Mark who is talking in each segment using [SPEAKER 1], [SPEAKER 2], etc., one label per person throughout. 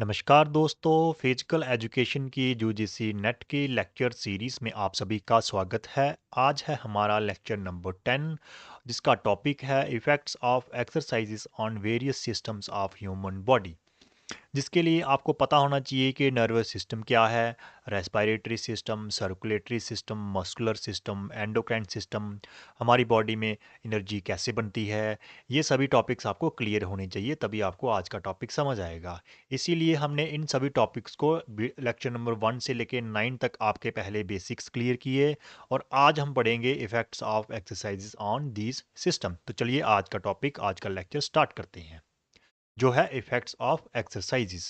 [SPEAKER 1] नमस्कार दोस्तों, physical education की यूजीसी नेट की लेक्चर सीरीज़ में आप सभी का स्वागत है। आज है हमारा लेक्चर नंबर 10 जिसका टॉपिक है effects of exercises on various systems of human body. जिसके लिए आपको पता होना चाहिए कि नर्वस सिस्टम क्या है, respiratory system, circulatory system, muscular system, endocrine system, हमारी बॉडी में एनर्जी कैसे बनती है। ये सभी टॉपिक्स आपको क्लियर होने चाहिए, तभी आपको आज का टॉपिक समझ आएगा। इसीलिए हमने इन सभी टॉपिक्स को लेक्चर नंबर 1 से लेकर 9 तक आपके पहले बेसिक्स क्लियर किए और आज हम पढ़ेंगे effects of exercises on these system. तो चलिए आज का टॉपिक, आज का लेक्चर स्टार्ट करते हैं, जो है इफ़ेक्ट्स ऑफ एक्सरसाइजेज।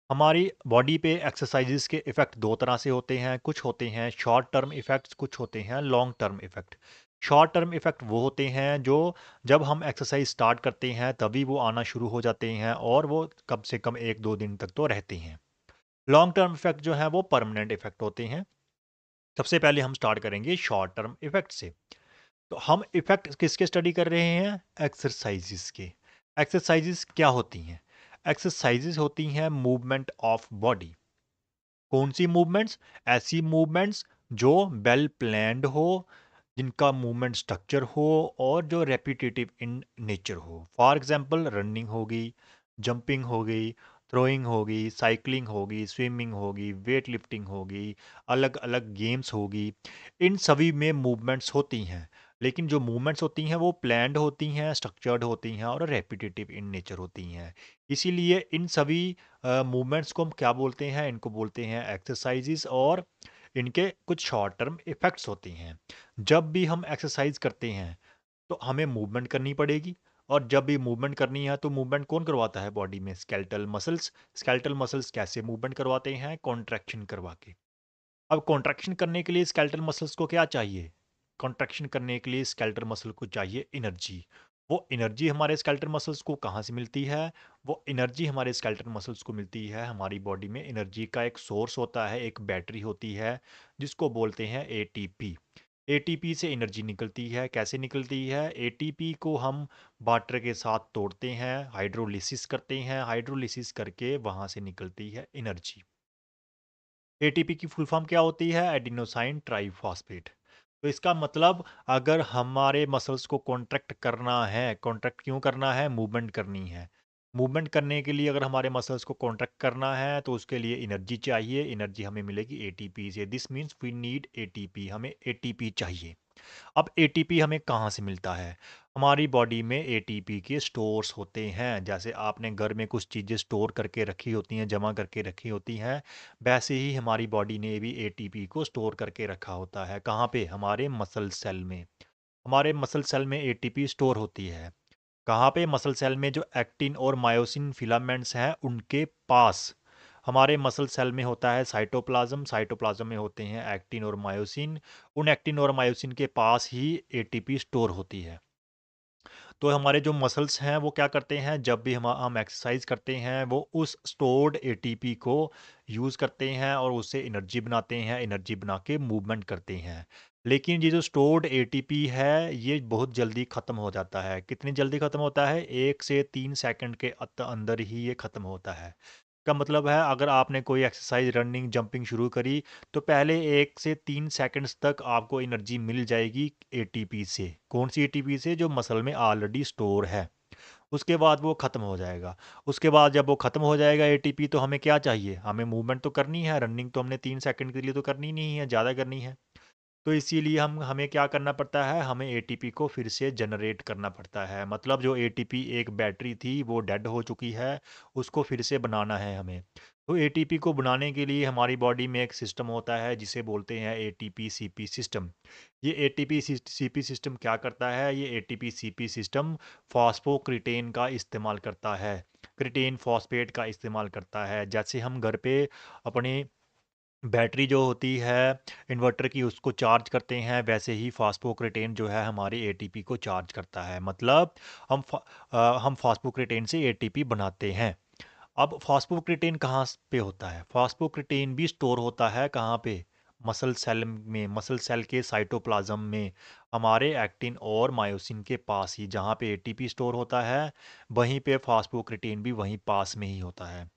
[SPEAKER 1] हमारी बॉडी पे एक्सरसाइजेज के इफ़ेक्ट दो तरह से होते हैं। कुछ होते हैं शॉर्ट टर्म इफ़ेक्ट्स, कुछ होते हैं long term effect. Short term effect वो होते हैं जो जब हम एक्सरसाइज स्टार्ट करते हैं तभी वो आना शुरू हो जाते हैं और वो कम से कम 1-2 दिन तक तो रहते हैं। लॉन्ग टर्म इफ़ेक्ट जो है वो परमानेंट इफ़ेक्ट होते हैं। सबसे पहले हम स्टार्ट करेंगे शॉर्ट टर्म इफ़ेक्ट से। तो हम इफ़ेक्ट किसके स्टडी कर रहे हैं? एक्सरसाइजेस के। एक्सरसाइजेस क्या होती हैं? एक्सरसाइजेस होती हैं मूवमेंट ऑफ बॉडी। कौन सी मूवमेंट्स? ऐसी मूवमेंट्स जो वेल प्लान्ड हो, जिनका मूवमेंट स्ट्रक्चर हो और जो रेपिटेटिव इन नेचर हो। फॉर एग्जांपल रनिंग होगी, जंपिंग होगी, थ्रोइंग होगी, साइकिलिंग होगी, स्विमिंग होगी, वेट लिफ्टिंग होगी, अलग अलग गेम्स होगी। इन सभी में मूवमेंट्स होती हैं, लेकिन जो मूवमेंट्स होती हैं वो प्लान्ड होती हैं, स्ट्रक्चर्ड होती हैं और रेपिटेटिव इन नेचर होती हैं। इसीलिए इन सभी मूवमेंट्स को हम क्या बोलते हैं? इनको बोलते हैं एक्सरसाइजेस और इनके कुछ शॉर्ट टर्म इफ़ेक्ट्स होते हैं। जब भी हम एक्सरसाइज करते हैं तो हमें मूवमेंट करनी पड़ेगी और जब भी मूवमेंट करनी है तो मूवमेंट कौन करवाता है बॉडी में? Skeletal muscles. स्केलेटल मसल्स कैसे मूवमेंट करवाते हैं? कॉन्ट्रैक्शन करवा के। अब कॉन्ट्रैक्शन करने के लिए स्केलेटल मसल्स को क्या चाहिए? कॉन्ट्रैक्शन करने के लिए स्केलेटल मसल को चाहिए एनर्जी। वो एनर्जी हमारे स्केलेटल मसल्स को कहाँ से मिलती है? वो एनर्जी हमारे स्केलेटल मसल्स को मिलती है, हमारी बॉडी में एनर्जी का एक सोर्स होता है, एक बैटरी होती है जिसको बोलते हैं एटीपी। एटीपी से एनर्जी निकलती है। कैसे निकलती है? एटीपी को हम वाटर के साथ तोड़ते हैं, हाइड्रोलिसिस करते हैं, हाइड्रोलिसिस करके वहाँ से निकलती है एनर्जी। एटीपी की फुल फॉर्म क्या होती है? Adenosine triphosphate. तो इसका मतलब अगर हमारे मसल्स को कॉन्ट्रैक्ट करना है, कॉन्ट्रैक्ट क्यों करना है? मूवमेंट करनी है। मूवमेंट करने के लिए अगर हमारे मसल्स को कॉन्ट्रैक्ट करना है तो उसके लिए एनर्जी चाहिए। एनर्जी हमें मिलेगी एटीपी से। This means we need ATP. हमें एटीपी चाहिए। अब एटीपी हमें कहाँ से मिलता है? हमारी बॉडी में एटीपी के स्टोर्स होते हैं। जैसे आपने घर में कुछ चीज़ें स्टोर करके रखी होती हैं, जमा करके रखी होती हैं, वैसे ही हमारी बॉडी ने भी एटीपी को स्टोर करके रखा होता है। कहाँ पे? हमारे मसल सेल में। हमारे मसल सेल में एटीपी स्टोर होती है। कहाँ पे? मसल सेल में जो एक्टिन और मायोसिन फिलामेंट्स हैं उनके पास। हमारे मसल सेल में होता है साइटोप्लाज्म, साइटोप्लाज्म में होते हैं एक्टिन और मायोसिन। उन एक्टिन और मायोसिन के पास ही एटीपी स्टोर होती है। तो हमारे जो मसल्स हैं वो क्या करते हैं? जब भी हम एक्सरसाइज करते हैं वो उस स्टोर्ड एटीपी को यूज़ करते हैं और उससे एनर्जी बनाते हैं, एनर्जी बना के मूवमेंट करते हैं। लेकिन ये जो स्टोर्ड एटीपी है ये बहुत जल्दी ख़त्म हो जाता है। कितनी जल्दी ख़त्म होता है? 1 से 3 सेकंड के अंदर ही ये ख़त्म होता है। का मतलब है अगर आपने कोई एक्सरसाइज रनिंग जंपिंग शुरू करी तो पहले 1 से 3 सेकंड्स तक आपको एनर्जी मिल जाएगी एटीपी से। कौन सी एटीपी से? जो मसल में ऑलरेडी स्टोर है। उसके बाद वो ख़त्म हो जाएगा। उसके बाद जब वो ख़त्म हो जाएगा एटीपी तो हमें क्या चाहिए? हमें मूवमेंट तो करनी है, रनिंग तो हमने 3 सेकंड के लिए तो करनी नहीं है, ज़्यादा करनी है। तो इसीलिए हमें क्या करना पड़ता है? हमें एटीपी को फिर से जनरेट करना पड़ता है। मतलब जो एटीपी एक बैटरी थी वो डेड हो चुकी है, उसको फिर से बनाना है हमें। तो एटीपी को बनाने के लिए हमारी बॉडी में एक सिस्टम होता है जिसे बोलते हैं एटीपी सीपी सिस्टम। ये एटीपी सीपी सिस्टम क्या करता है? ये एटीपी सीपी सिस्टम फॉस्फोक्रिटेन का इस्तेमाल करता है। क्रिटेन फॉस्फेट का इस्तेमाल करता है। जैसे हम घर पे अपने बैटरी जो होती है इन्वर्टर की उसको चार्ज करते हैं, वैसे ही फास्फोक्रिटेन जो है हमारी एटीपी को चार्ज करता है। मतलब हम फास्फोक्रिटेन से एटीपी बनाते हैं। अब फास्फोक्रिटेन कहाँ पे होता है? फास्फोक्रिटेन भी स्टोर होता है कहाँ पे? मसल सेल में, मसल सेल के साइटोप्लाज्म में, हमारे एक्टिन और मायोसिन के पास ही। जहाँ पे एटीपी स्टोर होता है वहीं पे फास्फोक्रिटेन भी वहीं पास में ही होता है।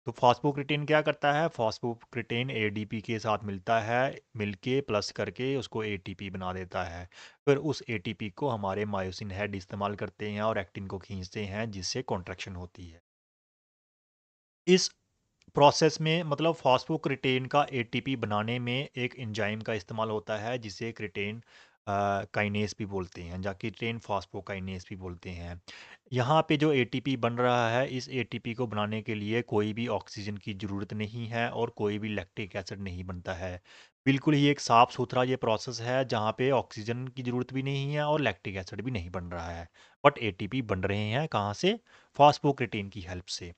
[SPEAKER 1] तो फॉस्फोक्रिटेन क्या करता है? फॉस्फोक्रिटेन एडीपी के साथ मिलता है, मिलके प्लस करके उसको एटीपी बना देता है। फिर उस एटीपी को हमारे मायोसिन हेड इस्तेमाल करते हैं और एक्टिन को खींचते हैं, जिससे कॉन्ट्रैक्शन होती है। इस प्रोसेस में मतलब फॉस्फोक्रिटेन का एटीपी बनाने में एक एंजाइम का इस्तेमाल होता है, जिसे क्रिटेन काइनेस भी बोलते हैं, या क्रिटेन फॉस्फोकाइनेस भी बोलते हैं। यहाँ पे जो एटीपी बन रहा है, इस एटीपी को बनाने के लिए कोई भी ऑक्सीजन की ज़रूरत नहीं है और कोई भी लैक्टिक एसिड नहीं बनता है। बिल्कुल ही एक साफ सुथरा ये प्रोसेस है, जहाँ पे ऑक्सीजन की ज़रूरत भी नहीं है और लैक्टिक एसिड भी नहीं बन रहा है। बट एटीपी बन रहे हैं कहाँ से? फॉस्फोक्रिटेन की हेल्प से।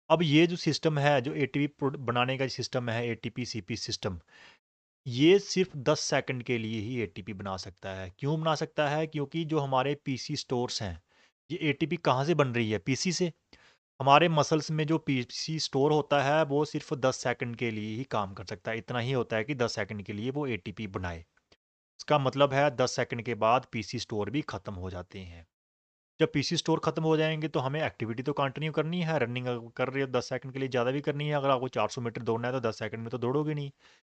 [SPEAKER 1] अब ये जो सिस्टम है, जो एटीपी बनाने का सिस्टम है, एटीपी सीपी सिस्टम, ये सिर्फ 10 सेकंड के लिए ही एटीपी बना सकता है। क्यों बना सकता है? क्योंकि जो हमारे पीसी स्टोर्स हैं, ये एटीपी कहाँ से बन रही है? पीसी से। हमारे मसल्स में जो पीसी स्टोर होता है, वो सिर्फ 10 सेकंड के लिए ही काम कर सकता है। इतना ही होता है कि 10 सेकंड के लिए वो एटीपी बनाए। इसका मतलब है 10 सेकंड के बाद पीसी स्टोर भी खत्म हो जाते हैं। जब पीसी स्टोर खत्म हो जाएँगे, तो हमें एक्टिविटी तो कंटिन्यू करनी है, रनिंग कर रहे हो 10 सेकंड के लिए, ज़्यादा भी करनी है। अगर आपको 400 मीटर दौड़ना है, तो 10 सेकंड में तो दौड़ोगे नहीं।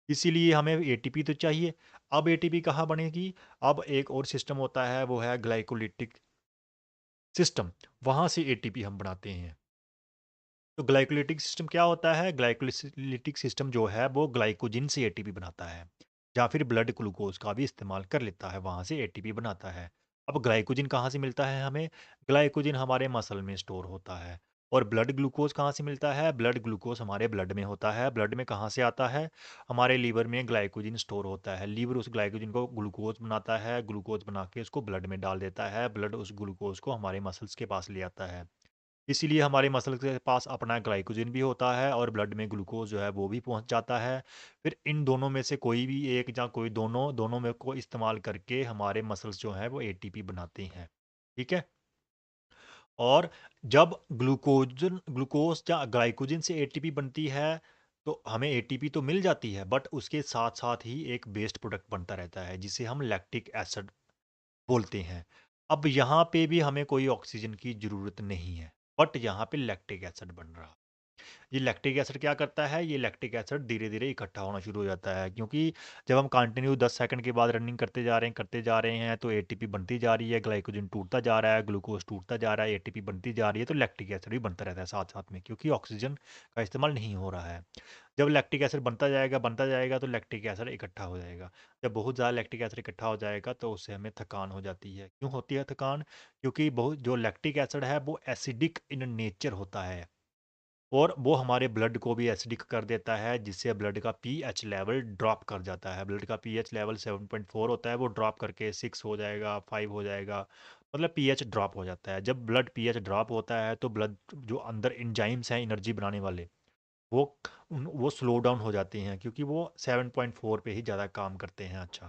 [SPEAKER 1] इसीलिए हमें एटीपी तो चाहिए। अब एटीपी कहाँ बनेगी? अब एक और सिस्टम होता है, वो है ग्लाइकोलिटिक सिस्टम, वहाँ से एटीपी हम बनाते हैं। तो ग्लाइकोलिटिक सिस्टम क्या होता है? ग्लाइकोलिटिक सिस्टम जो है, वो ग्लाइकोजन से एटीपी बनाता है, या फिर ब्लड ग्लूकोज का भी इस्तेमाल कर लेता है, वहाँ से एटीपी बनाता है। अब ग्लाइकोजन कहाँ से मिलता है हमें? ग्लाइकोजन हमारे मसल में स्टोर होता है। और ब्लड ग्लूकोज कहाँ से मिलता है? ब्लड ग्लूकोज हमारे ब्लड में होता है। ब्लड में कहाँ से आता है? हमारे लीवर में ग्लाइकोजन स्टोर होता है। लीवर उस ग्लाइकोजन को ग्लूकोज बनाता है, ग्लूकोज बना के उसको ब्लड में डाल देता है। ब्लड उस ग्लूकोज को हमारे मसल्स के पास ले आता है। इसीलिए हमारे मसल के पास अपना ग्लाइकोजन भी होता है और ब्लड में ग्लूकोज जो है वो भी पहुंच जाता है। फिर इन दोनों में से कोई भी एक, या कोई दोनों दोनों में को इस्तेमाल करके हमारे मसल्स जो हैं वो एटीपी बनाते हैं। ठीक है। और जब ग्लूकोज या ग्लाइकोजन से एटीपी बनती है, तो हमें एटीपी तो मिल जाती है, बट उसके साथ साथ ही एक वेस्ट प्रोडक्ट बनता रहता है, जिसे हम लैक्टिक एसिड बोलते हैं। अब यहाँ पे भी हमें कोई ऑक्सीजन की ज़रूरत नहीं है, बट यहाँ पे लैक्टिक एसिड बन रहा। ये लैक्टिक एसिड क्या करता है? ये लैक्टिक एसिड धीरे-धीरे इकट्ठा होना शुरू हो जाता है, क्योंकि जब हम कंटिन्यू 10 सेकंड के बाद रनिंग करते जा रहे हैं, तो एटीपी बनती जा रही है, ग्लाइकोजन टूटता जा रहा है, ग्लूकोज टूटता जा रहा है, एटीपी बनती जा रही है, तो लैक्टिक एसिड भी बनता रहता है साथ-साथ में, क्योंकि ऑक्सीजन का इस्तेमाल नहीं हो रहा है। जब लैक्टिक एसिड बनता जाएगा, तो लैक्टिक एसिड इकट्ठा हो जाएगा। जब बहुत ज़्यादा लैक्टिक एसिड इकट्ठा हो जाएगा, तो उससे हमें थकान हो जाती है। क्यों होती है थकान? क्योंकि बहुत जो लैक्टिक एसिड है, वो एसिडिक इन नेचर होता है। और वो हमारे ब्लड को भी एसिडिक कर देता है, जिससे ब्लड का पीएच लेवल ड्रॉप कर जाता है। ब्लड का पीएच लेवल 7.4 होता है, वो ड्रॉप करके 6 हो जाएगा, 5 हो जाएगा, मतलब पीएच ड्रॉप हो जाता है। जब ब्लड पीएच ड्रॉप होता है, तो ब्लड जो अंदर एंजाइम्स हैं एनर्जी बनाने वाले, वो वो स्लो डाउन हो जाते हैं, क्योंकि वो 7.4 पे ही ज़्यादा काम करते हैं। अच्छा,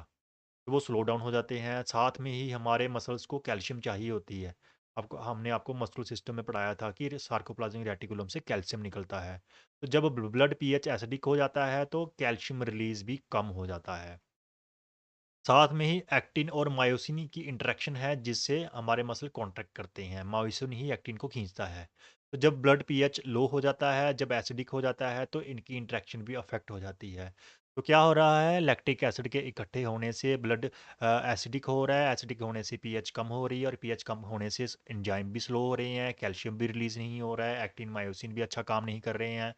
[SPEAKER 1] तो वो स्लो डाउन हो जाते हैं। साथ में ही हमारे मसल्स को कैल्शियम चाहिए होती है। आपको हमने आपको मस्कुलर सिस्टम में पढ़ाया था कि सार्कोप्लाज्मिक रेटिकुलम से कैल्शियम निकलता है। तो जब ब्लड पीएच एसिडिक हो जाता है, तो कैल्शियम रिलीज भी कम हो जाता है। साथ में ही एक्टिन और मायोसिन की इंटरेक्शन है, जिससे हमारे मसल कॉन्ट्रैक्ट करते हैं। मायोसिन ही एक्टिन को खींचता है। तो जब ब्लड पीएच लो हो जाता है, जब एसिडिक हो जाता है, तो इनकी इंटरेक्शन भी अफेक्ट हो जाती है। तो क्या हो रहा है? लैक्टिक एसिड के इकट्ठे होने से ब्लड एसिडिक हो रहा है, एसिडिक होने से पीएच कम हो रही है, और पीएच कम होने से एंजाइम भी स्लो हो रहे हैं, कैल्शियम भी रिलीज नहीं हो रहा है, एक्टिन मायोसिन भी अच्छा काम नहीं कर रहे हैं,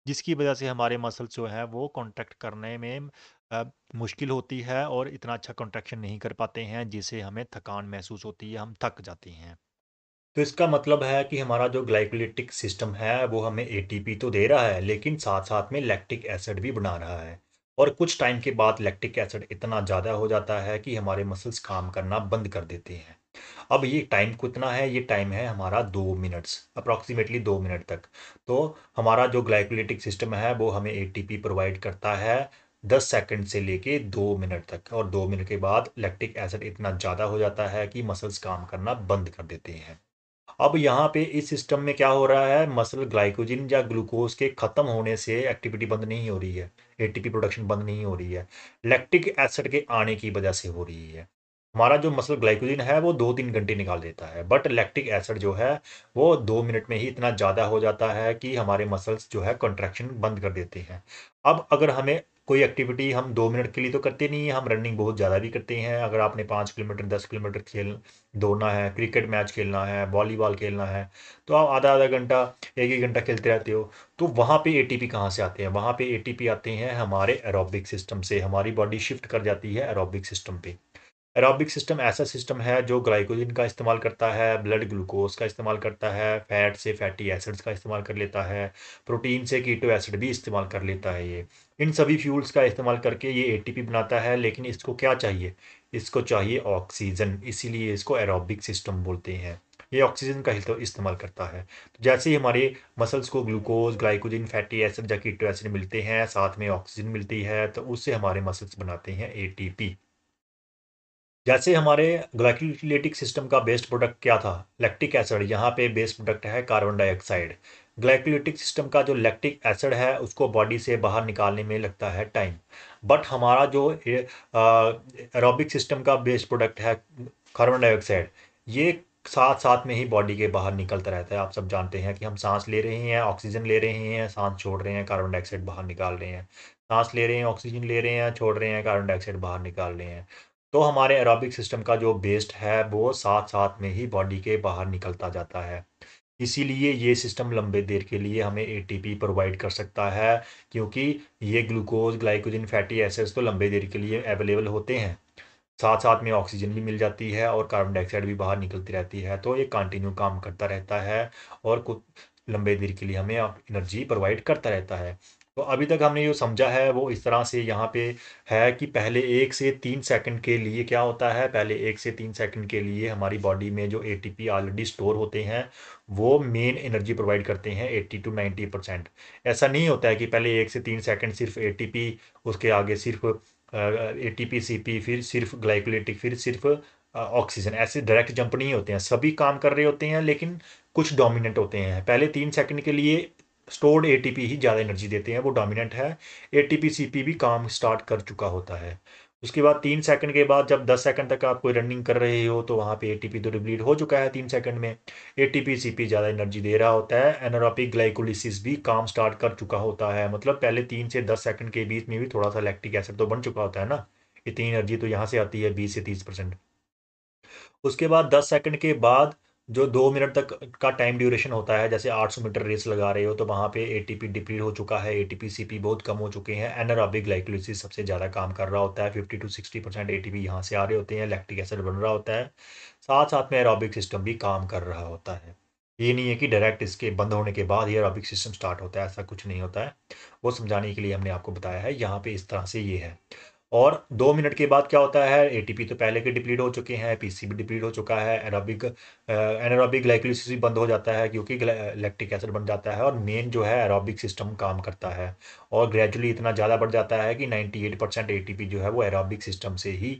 [SPEAKER 1] जिसकी वजह से हमारे मसल्स जो है वो कॉन्ट्रैक्ट करने में अ, मुश्किल होती है, और इतना अच्छा कॉन्ट्रैक्शन नहीं कर पाते हैं, जिससे हमें थकान महसूस होती है, हम थक जाते हैं। तो इसका मतलब है कि हमारा जो ग्लाइकोलिटिक सिस्टम है, वो हमें एटीपी तो दे रहा है, लेकिन साथ-साथ में लैक्टिक एसिड भी बना रहा है। और कुछ टाइम के बाद लैक्टिक एसिड इतना ज़्यादा हो जाता है कि हमारे मसल्स काम करना बंद कर देते हैं। अब ये टाइम कितना है? ये टाइम है हमारा 2 मिनट्स, अप्रॉक्सिमेटली 2 मिनट तक। तो हमारा जो ग्लाइकोलिटिक सिस्टम है, वो हमें एटीपी प्रोवाइड करता है 10 सेकंड से लेके 2 मिनट तक, और 2 मिनट के बाद लैक्टिक एसिड इतना ज़्यादा हो जाता है कि मसल्स काम करना बंद कर देते हैं। अब यहाँ पे इस सिस्टम में क्या हो रहा है? मसल ग्लाइकोजन या ग्लूकोज के खत्म होने से एक्टिविटी बंद नहीं हो रही है, एटीपी प्रोडक्शन बंद नहीं हो रही है, लैक्टिक एसिड के आने की वजह से हो रही है। हमारा जो मसल ग्लाइकोजन है वो 2-3 घंटे निकाल देता है, बट लैक्टिक एसिड जो है वो 2 मिनट में ही इतना ज़्यादा हो जाता है कि हमारे मसल्स जो है कॉन्ट्रैक्शन बंद कर देते हैं। अब अगर हमें कोई एक्टिविटी हम 2 मिनट के लिए तो करते नहीं है, हम रनिंग बहुत ज़्यादा भी करते हैं। अगर आपने 5 किलोमीटर 10 किलोमीटर दौड़ना है, क्रिकेट मैच खेलना है, वॉलीबॉल खेलना है, तो आप आधा आधा घंटा 1-1 घंटा खेलते रहते हो। तो वहाँ पे एटीपी कहाँ से आते हैं? वहाँ पे एटीपी आते हैं हमारे एरोबिक सिस्टम से। हमारी बॉडी शिफ्ट कर जाती है एरोबिक सिस्टम पे। एरोबिक सिस्टम ऐसा सिस्टम है जो ग्लाइकोजन का इस्तेमाल करता है, ब्लड ग्लूकोज का इस्तेमाल करता है, फैट से फैटी एसिड्स का इस्तेमाल कर लेता है, प्रोटीन से कीटो एसिड भी इस्तेमाल कर लेता है। ये इन सभी फ्यूल्स का इस्तेमाल करके ये एटीपी बनाता है, लेकिन इसको क्या चाहिए? इसको चाहिए ऑक्सीजन, इसीलिए इसको एरोबिक सिस्टम बोलते हैं। ये ऑक्सीजन का इस्तेमाल करता है। तो जैसे ही हमारे मसल्स को ग्लूकोज, ग्लाइकोजन, फैटी एसिड या कीटो एसिड मिलते हैं, साथ में ऑक्सीजन मिलती है, तो उससे हमारे मसल्स बनाते हैं एटीपी। जैसे हमारे ग्लाइकोलिटिक सिस्टम का बेस्ट प्रोडक्ट क्या था? Lactic acid. यहाँ पे बेस्ट प्रोडक्ट है कार्बन डाइऑक्साइड। ग्लाइकोलिटिक सिस्टम का जो लैक्टिक एसिड है उसको बॉडी से बाहर निकालने में लगता है टाइम, बट हमारा जो एरोबिक सिस्टम का बेस्ट प्रोडक्ट है कार्बन डाइऑक्साइड, ये साथ साथ में ही बॉडी के बाहर निकलता रहता है। आप सब जानते हैं कि हम सांस ले रहे हैं, ऑक्सीजन ले रहे हैं, सांस छोड़ रहे हैं, कार्बन डाइऑक्साइड बाहर निकाल रहे हैं, सांस ले रहे हैं, ऑक्सीजन ले रहे हैं, छोड़ रहे हैं, कार्बन डाइऑक्साइड बाहर निकाल रहे हैं। तो हमारे एरोबिक सिस्टम का जो बेस्ट है वो साथ साथ में ही बॉडी के बाहर निकलता जाता है। इसीलिए ये सिस्टम लंबे देर के लिए हमें एटीपी प्रोवाइड कर सकता है, क्योंकि ये ग्लूकोज, ग्लाइकोजन, फैटी एसिड्स तो लंबे देर के लिए अवेलेबल होते हैं। साथ साथ में ऑक्सीजन भी मिल जाती है और कार्बन डाइऑक्साइड भी बाहर निकलती रहती है, तो ये कंटिन्यू काम करता रहता है और कुछ लंबे देर के लिए हमें एनर्जी प्रोवाइड करता रहता है। तो अभी तक हमने जो समझा है वो इस तरह से यहाँ पे है कि पहले 1 से 3 सेकंड के लिए क्या होता है? पहले 1 से 3 सेकंड के लिए हमारी बॉडी में जो एटीपी ऑलरेडी स्टोर होते हैं वो मेन एनर्जी प्रोवाइड करते हैं 80 to 90%। ऐसा नहीं होता है कि पहले 1 से 3 सेकंड सिर्फ एटीपी, उसके आगे सिर्फ एटीपी सीपी, फिर सिर्फ ग्लाइकोलिटिक, फिर सिर्फ ऑक्सीजन, ऐसे डायरेक्ट जंप नहीं होते हैं। सभी काम कर रहे होते हैं, लेकिन कुछ डोमिनेंट होते हैं। पहले 3 सेकंड के लिए स्टोर्ड एटीपी ही ज़्यादा एनर्जी देते हैं, वो डोमिनेंट है। एटीपी सीपी भी काम स्टार्ट कर चुका होता है। उसके बाद 3 सेकंड के बाद जब 10 सेकंड तक आप कोई रनिंग कर रहे हो तो वहाँ पे एटीपी तो डिप्लीट हो चुका है 3 सेकंड में। एटीपी सीपी ज़्यादा एनर्जी दे रहा होता है। एनारोबिक ग्लाइकोलिसिस भी काम स्टार्ट कर चुका होता है, मतलब पहले 3 से 10 सेकंड के बीच में भी थोड़ा सा लैक्टिक एसिड तो बन चुका होता है ना। इतनी एनर्जी तो यहाँ से आती है 20 से 30%। उसके बाद 10 सेकंड के बाद जो 2 मिनट तक का टाइम ड्यूरेशन होता है, जैसे 800 मीटर रेस लगा रहे हो तो वहाँ पे एटीपी डिप्लीट हो चुका है, एटीपी सीपी बहुत कम हो चुके हैं। एनारोबिक ग्लाइकोलिसिस सबसे ज़्यादा काम कर रहा होता है, 50 to 60% एटीपी यहाँ से आ रहे होते हैं, लैक्टिक एसिड बन रहा होता है। साथ साथ में एरोबिक सिस्टम भी काम कर रहा होता है। ये नहीं है कि डायरेक्ट इसके बंद होने के बाद ही एरोबिक सिस्टम स्टार्ट होता है, ऐसा कुछ नहीं होता है। वो समझाने के लिए हमने आपको बताया है। यहाँ पे इस तरह से ये है। और 2 मिनट के बाद क्या होता है? एटीपी तो पहले के डिप्लीट हो चुके हैं, पीसी भी डिप्लीट हो चुका है, एरोबिक एनारोबिक ग्लाइकोलिसिस भी बंद हो जाता है, क्योंकि लैक्टिक एसिड बन जाता है, और मेन जो है एरोबिक सिस्टम काम करता है। और ग्रेजुअली इतना ज़्यादा बढ़ जाता है कि 98% एटीपी जो है वो एरोबिक सिस्टम से ही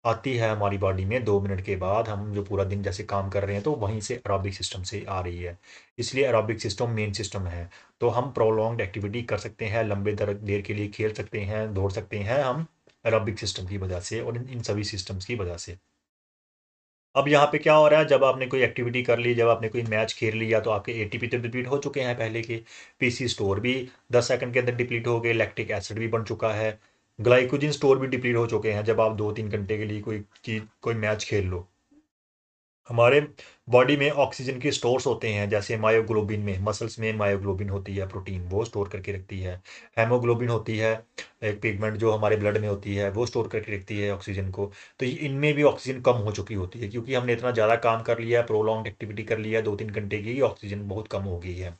[SPEAKER 1] आती है हमारी बॉडी में। 2 मिनट के बाद हम जो पूरा दिन जैसे काम कर रहे हैं तो वहीं से एरोबिक सिस्टम से आ रही है। इसलिए एरोबिक सिस्टम मेन सिस्टम है। तो हम प्रोलॉन्ग्ड एक्टिविटी कर सकते हैं, लंबे देर के लिए खेल सकते हैं, दौड़ सकते हैं हम एरोबिक सिस्टम की वजह से और इन सभी सिस्टम्स की वजह से। अब यहाँ पे क्या हो रहा है? जब आपने कोई एक्टिविटी कर ली, जब आपने कोई मैच खेल लिया, तो आपके एटीपी तो डिप्लीट हो चुके हैं पहले के, पीसी स्टोर भी 10 सेकंड के अंदर डिप्लीट हो गए, लैक्टिक एसिड भी बन चुका है, ग्लाइकोजन स्टोर भी डिप्लीट हो चुके हैं। जब आप 2-3 घंटे के लिए कोई मैच खेल लो, हमारे बॉडी में ऑक्सीजन के स्टोर्स होते हैं, जैसे मायोग्लोबिन में, मसल्स में मायोग्लोबिन होती है, प्रोटीन वो स्टोर करके रखती है। हेमोग्लोबिन होती है, एक पिगमेंट जो हमारे ब्लड में होती है, वो स्टोर करके रखती है ऑक्सीजन को। तो इनमें भी ऑक्सीजन कम हो चुकी होती है, क्योंकि हमने इतना ज़्यादा काम कर लिया है, प्रोलॉन्ग एक्टिविटी कर लिया है 2-3 घंटे की, ऑक्सीजन बहुत कम हो गई है।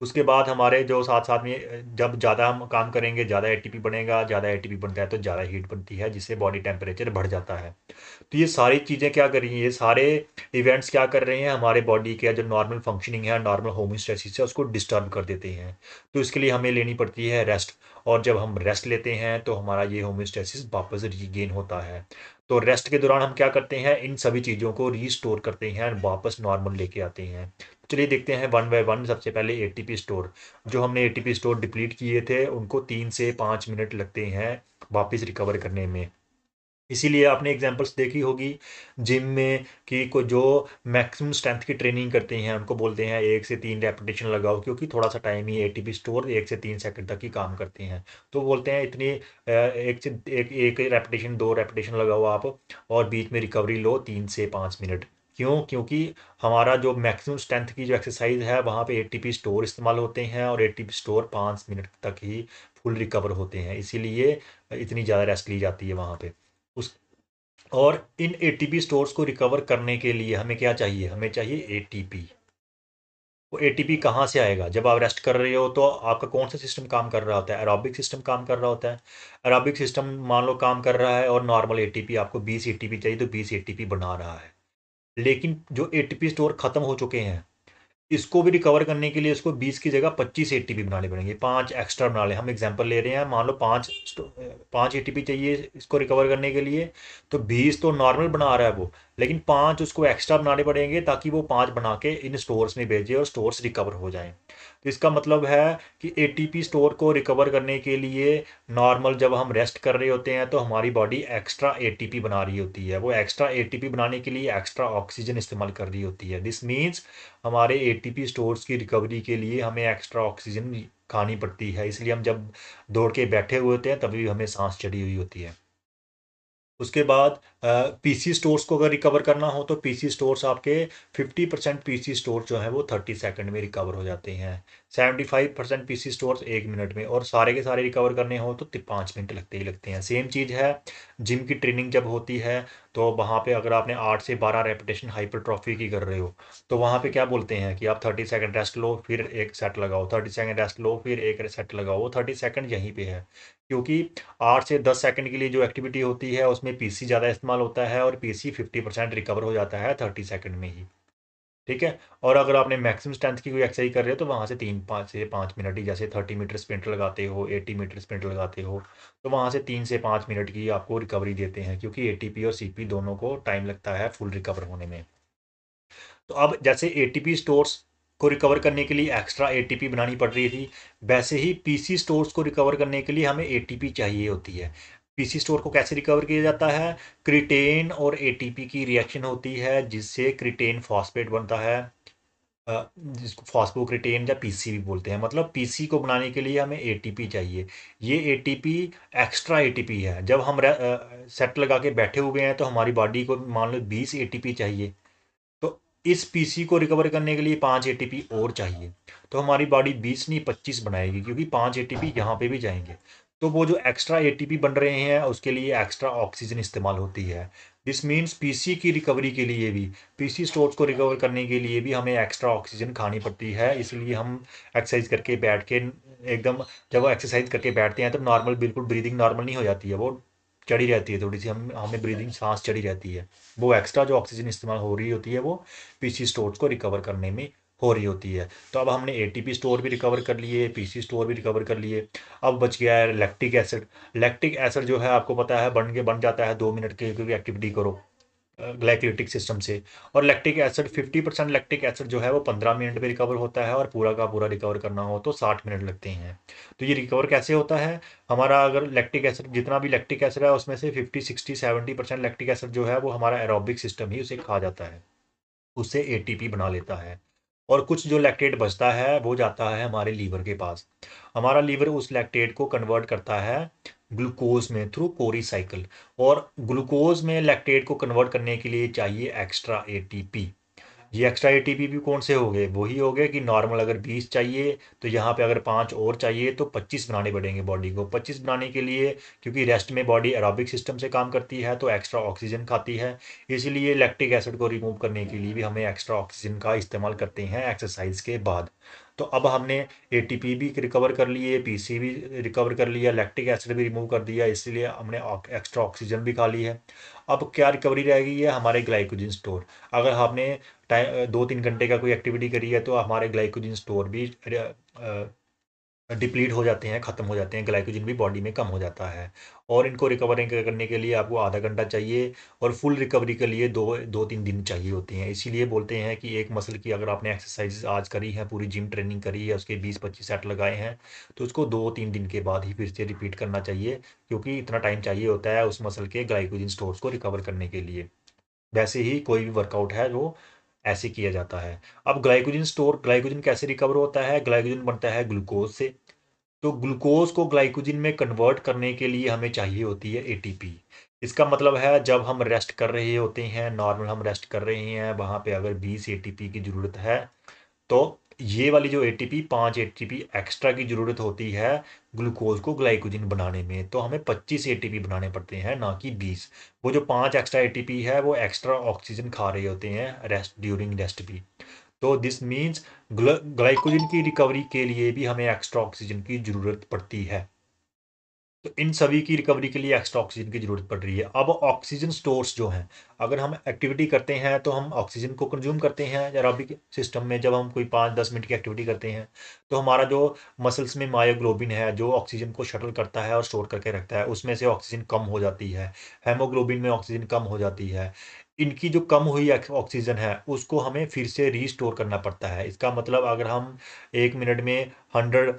[SPEAKER 1] उसके बाद हमारे जो साथ साथ में जब ज़्यादा हम काम करेंगे, ज़्यादा एटीपी बनेगा, ज़्यादा एटीपी बनता है तो ज़्यादा हीट बनती है, जिससे बॉडी टेम्परेचर बढ़ जाता है। तो ये सारी चीज़ें क्या कर रही हैं? ये सारे इवेंट्स क्या कर रहे हैं? हमारे बॉडी के जो नॉर्मल फंक्शनिंग है, नॉर्मल होम्योस्टेसिस है, उसको डिस्टर्ब कर देते हैं। तो इसके लिए हमें लेनी पड़ती है रेस्ट। और जब हम रेस्ट लेते हैं तो हमारा ये होम्योस्टेसिस वापस रीगेन होता है। तो रेस्ट के दौरान हम क्या करते हैं? इन सभी चीज़ों को रीस्टोर करते हैं, वापस नॉर्मल लेके आते हैं। चलिए देखते हैं वन बाय वन। सबसे पहले एटीपी स्टोर। जो हमने एटीपी स्टोर डिप्लीट किए थे उनको 3 से 5 मिनट लगते हैं वापस रिकवर करने में। इसीलिए आपने एग्जांपल्स देखी होगी जिम में कि को जो मैक्सिमम स्ट्रेंथ की ट्रेनिंग करते हैं उनको बोलते हैं 1 से 3 रेपिटेशन लगाओ, क्योंकि थोड़ा सा टाइम ही एटीपी स्टोर 1 से 3 सेकंड तक ही काम करते हैं। तो बोलते हैं इतनी एक से एक रेपिटेशन 2 रेपिटेशन लगाओ आप, और बीच में रिकवरी लो 3 से 5 मिनट। क्यों? क्योंकि हमारा जो मैक्सिमम स्ट्रेंथ की जो एक्सरसाइज है वहाँ पे एटीपी स्टोर इस्तेमाल होते हैं, और एटीपी स्टोर 5 मिनट तक ही फुल रिकवर होते हैं, इसीलिए इतनी ज़्यादा रेस्ट ली जाती है वहाँ पे। उस और इन एटीपी स्टोर्स को रिकवर करने के लिए हमें क्या चाहिए? हमें चाहिए एटीपी। वो एटीपी कहाँ से आएगा? जब आप रेस्ट कर रहे हो तो आपका कौन सा सिस्टम काम कर रहा होता है? एरोबिक सिस्टम काम कर रहा होता है। एरोबिक सिस्टम मान लो काम कर रहा है, और नॉर्मल एटीपी आपको 20 एटीपी चाहिए, तो 20 एटीपी बना रहा है। लेकिन जो एटीपी स्टोर खत्म हो चुके हैं, इसको भी रिकवर करने के लिए इसको 20 की जगह 25 एटीपी बनाने पड़ेंगे, 5 एक्स्ट्रा बना लें। हम एग्जांपल ले रहे हैं, मान लो 5 एटीपी चाहिए इसको रिकवर करने के लिए, तो 20 तो नॉर्मल बना रहा है वो, लेकिन 5 उसको एक्स्ट्रा बनाने पड़ेंगे ताकि वो 5 बना के इन स्टोर्स में भेजे और स्टोर्स रिकवर हो जाएं। तो इसका मतलब है कि एटीपी स्टोर को रिकवर करने के लिए नॉर्मल जब हम रेस्ट कर रहे होते हैं तो हमारी बॉडी एक्स्ट्रा एटीपी बना रही होती है। वो एक्स्ट्रा एटीपी बनाने के लिए एक्स्ट्रा ऑक्सीजन इस्तेमाल कर रही होती है। दिस मीन्स हमारे एटीपी स्टोर्स की रिकवरी के लिए हमें एक्स्ट्रा ऑक्सीजन खानी पड़ती है, इसलिए हम जब दौड़ के बैठे हुए होते हैं तभी हमें सांस चढ़ी हुई होती है। उसके बाद पीसी स्टोर्स को अगर रिकवर करना हो तो पीसी स्टोर्स आपके 50% पीसी स्टोर जो है वो 30 सेकंड में रिकवर हो जाते हैं, 75% पीसी स्टोर्स 1 मिनट में, और सारे के सारे रिकवर करने हो तो 5 मिनट लगते ही लगते हैं। सेम चीज़ है जिम की ट्रेनिंग जब होती है, तो वहाँ पे अगर आपने 8 से 12 रेपिटेशन हाइपरट्रॉफी की कर रहे हो, तो वहाँ पे क्या बोलते हैं कि आप 30 सेकंड रेस्ट लो फिर एक सेट लगाओ, 30 सेकंड रेस्ट लो फिर एक सेट लगाओ। वो 30 सेकंड यहीं पे है, क्योंकि 8 से 10 सेकंड के लिए जो एक्टिविटी होती है उसमें पीसी ज़्यादा इस्तेमाल होता है, और पीसी 50% रिकवर हो जाता है 30 सेकंड में ही। ठीक है। और अगर आपने मैक्सिमम स्ट्रेंथ की कोई एक्सरसाइज कर रहे हो तो वहाँ से 3 5 से 5 मिनट ही, जैसे 30 मीटर स्प्रिंट लगाते हो, 80 मीटर स्प्रिंट लगाते हो, तो वहाँ से 3 से 5 मिनट की आपको रिकवरी देते हैं, क्योंकि एटीपी और सीपी दोनों को टाइम लगता है फुल रिकवर होने में। तो अब जैसे एटीपी स्टोर्स को रिकवर करने के लिए एक्स्ट्रा एटीपी बनानी पड़ रही थी, वैसे ही पीसी स्टोर्स को रिकवर करने के लिए हमें एटीपी चाहिए होती है। पीसी स्टोर को कैसे रिकवर किया जाता है? क्रिटेन और एटीपी की रिएक्शन होती है, जिससे क्रिटेन फॉस्फेट बनता है, जिसको फॉस्फोक्रिटेन या पीसी भी बोलते हैं। मतलब पीसी को बनाने के लिए हमें एटीपी चाहिए। ये एटीपी एक्स्ट्रा एटीपी है। जब हम सेट लगा के बैठे हुए हैं तो हमारी बॉडी को मान लो 20 एटीपी चाहिए, तो इस पीसी को रिकवर करने के लिए 5 एटीपी और चाहिए, तो हमारी बॉडी 20 नहीं 25 बनाएगी, क्योंकि 5 एटीपी यहाँ पे भी जाएंगे। तो वो जो एक्स्ट्रा एटीपी बन रहे हैं उसके लिए एक्स्ट्रा ऑक्सीजन इस्तेमाल होती है। दिस मीन्स पीसी की रिकवरी के लिए भी, पीसी स्टोर्स को रिकवर करने के लिए भी हमें एक्स्ट्रा ऑक्सीजन खानी पड़ती है। इसलिए हम एक्सरसाइज करके बैठ के एकदम, जब वो एक्सरसाइज करके बैठते हैं तो नॉर्मल बिल्कुल ब्रीदिंग नॉर्मल नहीं हो जाती है, वो चढ़ी रहती है थोड़ी सी, हम हमें ब्रीदिंग सांस चढ़ी रहती है। वो एक्स्ट्रा जो ऑक्सीजन इस्तेमाल हो रही होती है वो पीसी स्टोर्स को रिकवर करने में हो रही होती है। तो अब हमने एटीपी स्टोर भी रिकवर कर लिए, पीसी स्टोर भी रिकवर कर लिए। अब बच गया है लैक्टिक एसिड। लैक्टिक एसिड जो है आपको पता है बन जाता है 2 मिनट के कोई एक्टिविटी करो ग्लाइकोलिटिक सिस्टम से। और लैक्टिक एसिड 50% लैक्टिक एसिड जो है वो 15 मिनट में रिकवर होता है, और पूरा का पूरा रिकवर करना हो तो 60 मिनट लगते हैं। तो ये रिकवर कैसे होता है? हमारा अगर लैक्टिक एसिड, जितना भी लैक्टिक एसिड है उसमें से 50 60 70% लैक्टिक एसिड जो है वो हमारा एरोबिक सिस्टम ही उसे खा जाता है, उससे एटीपी बना लेता है। और कुछ जो लैक्टेट बचता है वो जाता है हमारे लीवर के पास। हमारा लीवर उस लैक्टेट को कन्वर्ट करता है ग्लूकोज में थ्रू कोरी साइकिल, और ग्लूकोज में लैक्टेट को कन्वर्ट करने के लिए चाहिए एक्स्ट्रा एटीपी। ये एक्स्ट्रा एटीपी भी कौन से हो गए? वही हो गए कि नॉर्मल अगर 20 चाहिए तो यहाँ पे अगर 5 और चाहिए तो 25 बनाने पड़ेंगे बॉडी को। 25 बनाने के लिए, क्योंकि रेस्ट में बॉडी एरोबिक सिस्टम से काम करती है तो एक्स्ट्रा ऑक्सीजन खाती है, इसलिए लैक्टिक एसिड को रिमूव करने के लिए भी हमें एक्स्ट्रा ऑक्सीजन का इस्तेमाल करते हैं एक्सरसाइज के बाद। तो अब हमने एटीपी भी रिकवर कर लिए, पीसी भी रिकवर कर लिया, लैक्टिक एसिड भी रिमूव कर दिया, इसलिए हमने एक्स्ट्रा ऑक्सीजन भी खा ली है। अब क्या रिकवरी रह गई है? हमारे ग्लाइकोजन स्टोर। अगर आपने 2 3 घंटे का कोई एक्टिविटी करी है तो हमारे ग्लाइकोजन स्टोर भी डिप्लीट हो जाते हैं, ख़त्म हो जाते हैं, ग्लाइकोजन भी बॉडी में कम हो जाता है। और इनको रिकवरिंग करने के लिए आपको आधा घंटा चाहिए और फुल रिकवरी के लिए 2-3 दिन चाहिए होते हैं। इसीलिए बोलते हैं कि एक मसल की अगर आपने एक्सरसाइज आज करी है, पूरी जिम ट्रेनिंग करी है, उसके 20-25 सेट लगाए हैं, तो उसको 2-3 दिन के बाद ही फिर से रिपीट करना चाहिए, क्योंकि इतना टाइम चाहिए होता है उस मसल के ग्लाइकोजन स्टोर्स को रिकवर करने के लिए। वैसे ही कोई भी वर्कआउट है जो ऐसे किया जाता है। अब ग्लाइकोजन कैसे रिकवर होता है? ग्लाइकोजन बनता है ग्लूकोज से। तो ग्लूकोज को ग्लाइकोजन में कन्वर्ट करने के लिए हमें चाहिए होती है एटीपी। इसका मतलब है जब हम रेस्ट कर रहे होते हैं, नॉर्मल हम रेस्ट कर रहे हैं, वहाँ पे अगर 20 एटीपी की ज़रूरत है, तो ये वाली जो एटीपी 5 एटीपी एक्स्ट्रा की ज़रूरत होती है ग्लूकोज को ग्लाइकोजन बनाने में, तो हमें 25 एटीपी बनाने पड़ते हैं, ना कि 20। वो जो 5 एक्स्ट्रा एटीपी है वो एक्स्ट्रा ऑक्सीजन खा रहे होते हैं रेस्ट ड्यूरिंग रेस्ट भी। तो दिस मीन्स ग्लाइकोजन की रिकवरी के लिए भी हमें एक्स्ट्रा ऑक्सीजन की ज़रूरत पड़ती है। तो इन सभी की रिकवरी के लिए एक्स्ट्रा ऑक्सीजन की ज़रूरत पड़ रही है। अब ऑक्सीजन स्टोर्स जो हैं, अगर हम एक्टिविटी करते हैं तो हम ऑक्सीजन को कंज्यूम करते हैं एरोबिक सिस्टम में। जब हम कोई 5-10 मिनट की एक्टिविटी करते हैं, तो हमारा जो मसल्स में मायोग्लोबिन है, जो ऑक्सीजन को शटल करता है और स्टोर करके रखता है, उसमें से ऑक्सीजन कम हो जाती है। हेमोग्लोबिन में ऑक्सीजन कम हो जाती है। इनकी जो कम हुई ऑक्सीजन है, उसको हमें फिर से रीस्टोर करना पड़ता है। इसका मतलब अगर हम 1 मिनट में 100